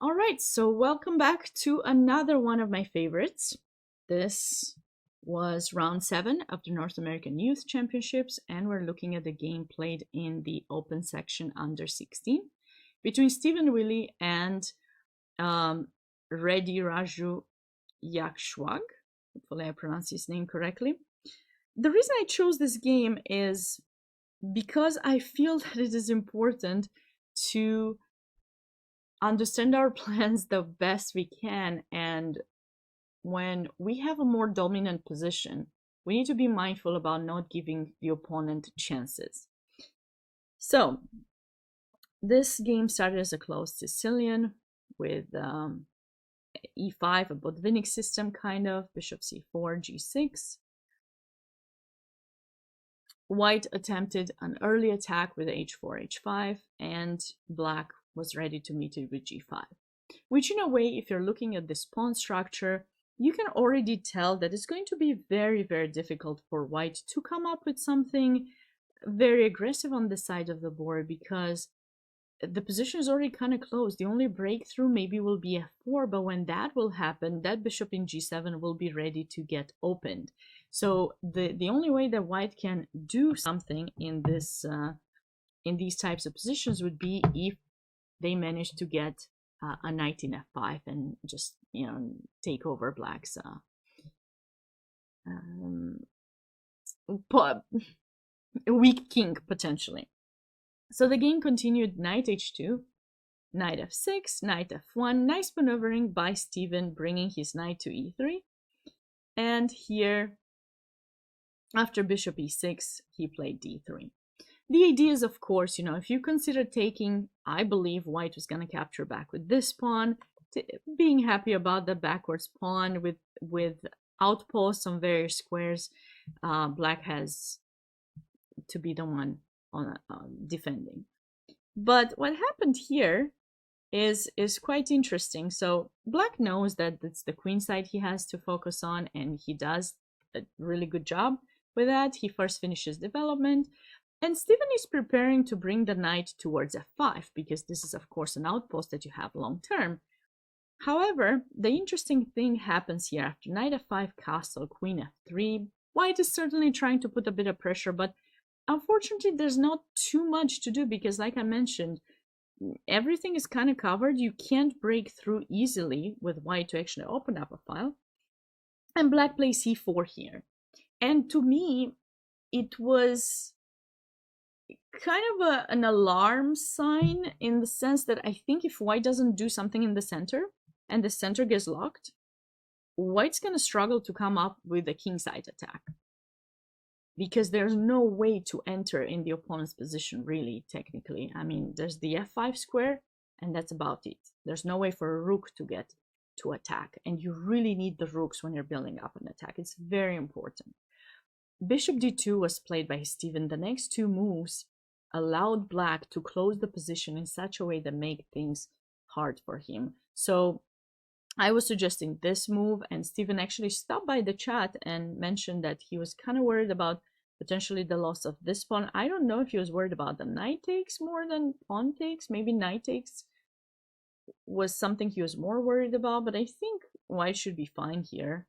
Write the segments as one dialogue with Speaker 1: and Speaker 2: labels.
Speaker 1: All right, so welcome back to another one of my favorites. This was round 7 of the North American Youth Championships, and we're looking at the game played in the open section under 16 between Stephen Willie and Reddy Raju Yakshwag. Hopefully I pronounced his name correctly. The reason I chose this game is because I feel that it is important to understand our plans the best we can, and when we have a more dominant position, we need to be mindful about not giving the opponent chances. So this game started as a closed Sicilian with e5, a Botvinnik system kind of, bishop c4, g6. White attempted an early attack with h4, h5, and black was ready to meet it with g5. Which in a way, if you're looking at this pawn structure, you can already tell that it's going to be very, very difficult for white to come up with something very aggressive on this side of the board, because the position is already kind of closed. The only breakthrough maybe will be f4, but when that will happen, that bishop in g7 will be ready to get opened. So the only way that white can do something in this in these types of positions would be if they manage to get a knight in f5 and just, you know, take over black's weak king potentially. So the game continued knight h2, knight f6, knight f1. Nice maneuvering by Stephen, bringing his knight to e3. And here, after bishop e6, he played d3. The idea is, of course, you know, if you consider taking, I believe white was going to capture back with this pawn, being happy about the backwards pawn with outposts on various squares. Black has to be the one on defending. But what happened here is quite interesting. So black knows that it's the queen side he has to focus on, and he does a really good job with that. He first finishes development, and Stephen is preparing to bring the knight towards f5, because this is of course an outpost that you have long term. However, the interesting thing happens here. After knight f5, castle, queen f3, white is certainly trying to put a bit of pressure, but unfortunately there's not too much to do, because like I mentioned, everything is kind of covered. You can't break through easily with white to actually open up a file. And black plays c4 here. And to me, it was kind of an alarm sign, in the sense that I think if white doesn't do something in the center and the center gets locked, white's going to struggle to come up with a kingside attack, because there's no way to enter in the opponent's position, really, technically. I mean, there's the f5 square, and that's about it. There's no way for a rook to get to attack, and you really need the rooks when you're building up an attack. It's very important. Bishop d2 was played by Stephen. The next two moves allowed black to close the position in such a way that made things hard for him. So I was suggesting this move, and Stephen actually stopped by the chat and mentioned that he was kind of worried about potentially the loss of this pawn. I don't know if he was worried about the knight takes more than pawn takes. Maybe knight takes was something he was more worried about, but I think white should be fine here.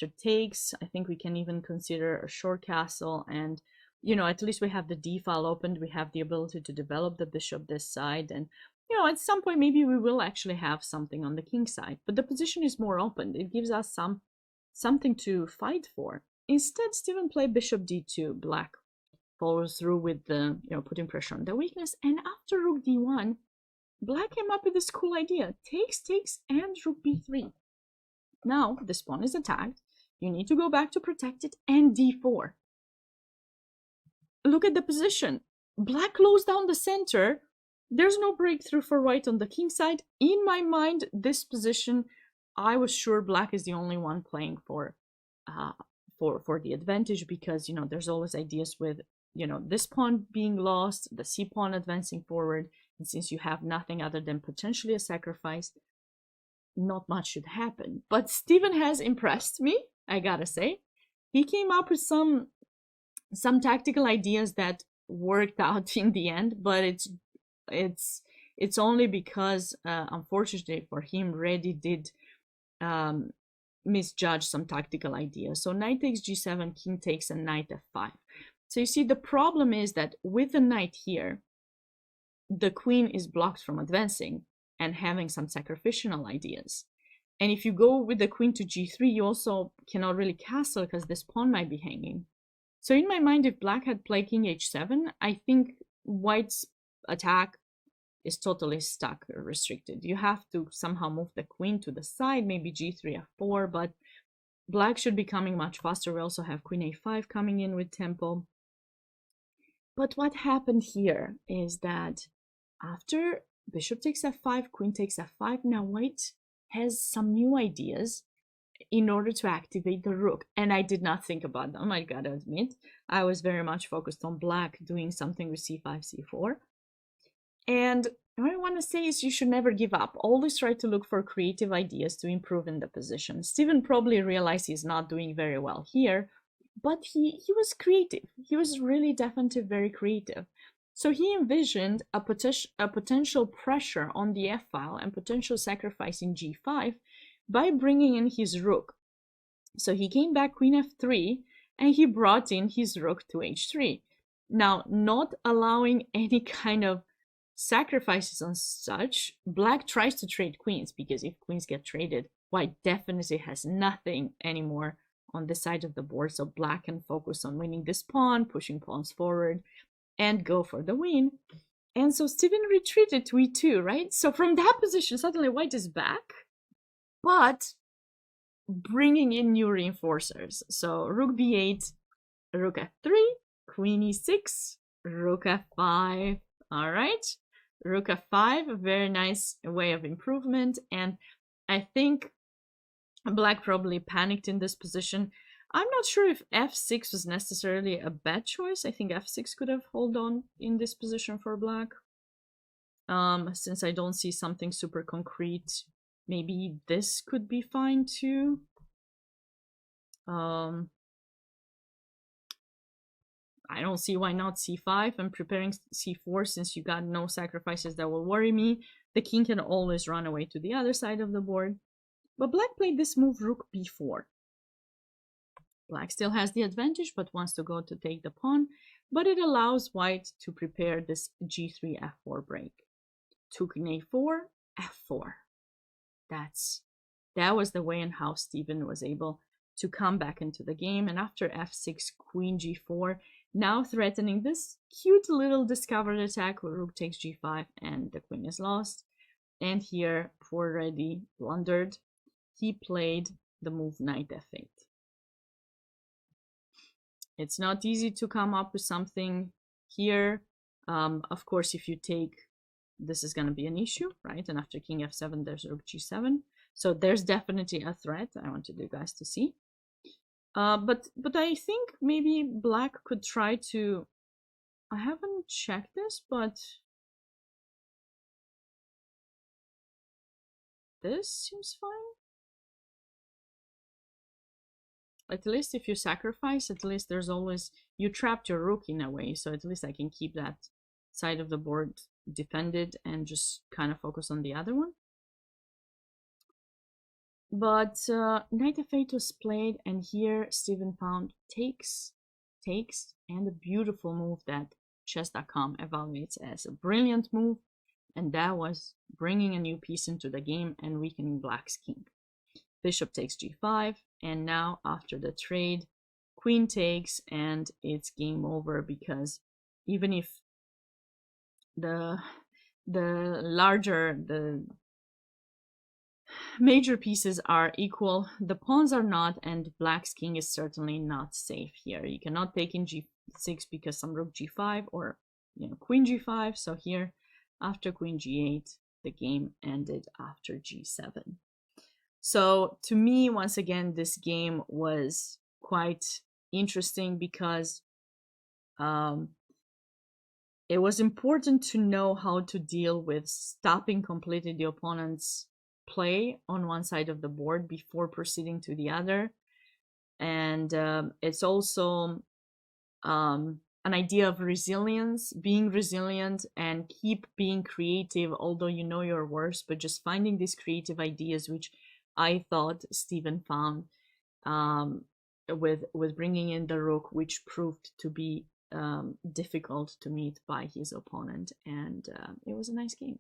Speaker 1: After takes, I think we can even consider a short castle, and you know, at least we have the d file opened. We have the ability to develop the bishop this side, and you know, at some point maybe we will actually have something on the king side, but the position is more open. It gives us something to fight for. Instead, Stephen played bishop d2. Black follows through with the, you know, putting pressure on the weakness, and after rook d1, black came up with this cool idea: takes, and rook b3. Now this pawn is attacked. You need to go back to protect it, and d4. Look at the position. Black closed down the center. There's no breakthrough for white on the king side. In my mind, this position, I was sure black is the only one playing for the advantage, because you know, there's always ideas with, you know, this pawn being lost, the c pawn advancing forward, and since you have nothing other than potentially a sacrifice, not much should happen. But Stephen has impressed me, I gotta say. He came up with some tactical ideas that worked out in the end, but it's It's only because, unfortunately for him, Reddy did misjudge some tactical ideas. So knight takes g7, king takes, and knight f5. So you see, the problem is that with the knight here, the queen is blocked from advancing and having some sacrificial ideas. And if you go with the queen to g3, you also cannot really castle because this pawn might be hanging. So in my mind, if black had played king h7, I think white's attack is totally stuck or restricted. You have to somehow move the queen to the side, maybe g3, f4, but black should be coming much faster. We also have queen a5 coming in with tempo. But what happened here is that after bishop takes f5, queen takes f5, now white has some new ideas in order to activate the rook. And I did not think about them, I gotta admit. I was very much focused on black doing something with c5, c4. And what I want to say is you should never give up. Always try to look for creative ideas to improve in the position. Steven probably realized he's not doing very well here, but he was creative. He was really definitely very creative. So he envisioned a potential pressure on the f-file and potential sacrifice in g5 by bringing in his rook. So he came back queen f3 and he brought in his rook to h3. Now, not allowing any kind of sacrifices on such, black tries to trade queens, because if queens get traded, white definitely has nothing anymore on this side of the board. So black can focus on winning this pawn, pushing pawns forward, and go for the win. And so Steven retreated to e2, right? So from that position, suddenly white is back, but bringing in new reinforcers. So rook b8, rook f3, queen e6, rook f5. All right, rook f5, a very nice way of improvement. And I think black probably panicked in this position. I'm not sure if f6 was necessarily a bad choice. I think f6 could have held on in this position for black. Since I don't see something super concrete, maybe this could be fine too. I don't see why not c5. I'm preparing c4 since you got no sacrifices that will worry me. The king can always run away to the other side of the board. But black played this move, rook b4. Black still has the advantage, but wants to go to take the pawn. But it allows white to prepare this g3, f4 break. Took in a4, f4. That was the way and how Steven was able to come back into the game. And after f6, queen g4, now threatening this cute little discovered attack where rook takes g5 and the queen is lost. And here, poor Reddy blundered. He played the move knight f8. It's not easy to come up with something here. Of course, if you take, this is going to be an issue, right? And after king f7, there's rook g7. So there's definitely a threat. I wanted you guys to see. But I think maybe black could try to, I haven't checked this, but this seems fine. At least if you sacrifice, at least there's always, you trapped your rook in a way, so at least I can keep that side of the board defended and just kind of focus on the other one. But knight f8 was played, and here Steven found takes, and a beautiful move that chess.com evaluates as a brilliant move, and that was bringing a new piece into the game and weakening black's king. Bishop takes g5, and now after the trade, queen takes, and it's game over, because even if the major pieces are equal, the pawns are not, and black's king is certainly not safe here. You cannot take in g6 because some rook g5 or queen g5. So here, after queen g8, the game ended after g7. So to me, once again, this game was quite interesting because it was important to know how to deal with stopping completely the opponent's play on one side of the board before proceeding to the other. And it's also an idea of resilience, being resilient, and keep being creative, although you know your worst, but just finding these creative ideas, which I thought Stephen found with bringing in the rook, which proved to be difficult to meet by his opponent, and it was a nice game.